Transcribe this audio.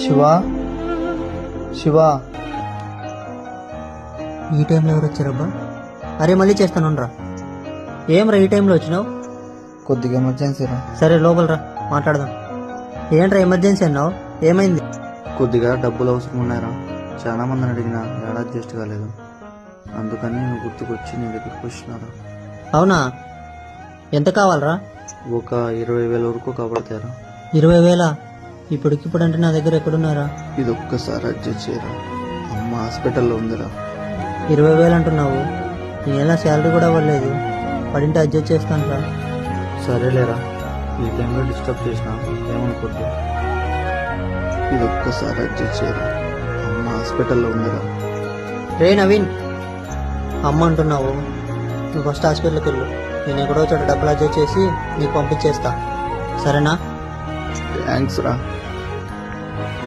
శివ శివ, ఈ టైంలో ఎవరు వచ్చారబ్బా? అరే మళ్ళీ చేస్తాను రా. ఏం రా ఈ టైంలో వచ్చినావు? కొద్దిగా ఎమర్జెన్సీ రా. సరే లోపల రా, మాట్లాడదాం. ఏంట్రా ఎమర్జెన్సీ అన్నావు, ఏమైంది? కొద్దిగా డబ్బులు అవసరం ఉన్నాయరా. చాలా మందిని అడిగినా ఏడా అడ్జస్ట్ కాలేదు. అందుకని నువ్వు గుర్తుకొచ్చి నీ దగ్గరికి వచ్చినారా. అవునా, ఎంత కావాలరా? ఒక 20,000 వరకు కాబడతారా. 20,000? ఇప్పటికిప్పుడు అంటే నా దగ్గర ఎక్కడున్నారా? ఇది ఒక్కసారి అడ్జస్ట్ చేయరా. అమ్మ హాస్పిటల్లో ఉందిరా. 20,000 అంటున్నావు, ఈ నెల శాలరీ కూడా అవ్వలేదు. పడింటే అడ్జస్ట్ చేస్తాను రా. సరేలేరా, ఈ టైంలో డిస్టర్బ్ చేసినా ఏమనుకోద్దు. ఇది ఒక్కసారి అడ్జస్ట్ చేయరా. అమ్మ హాస్పిటల్లో ఉందిరా. రే నవీన్, అమ్మ అంటున్నావు, నువ్వు ఫస్ట్ హాస్పిటల్కి వెళ్ళు. నేను ఎక్కడో చోట డబ్బులు అడ్జస్ట్ చేసి నీకు పంపించేస్తా, సరేనా? థ్యాంక్స్ రా.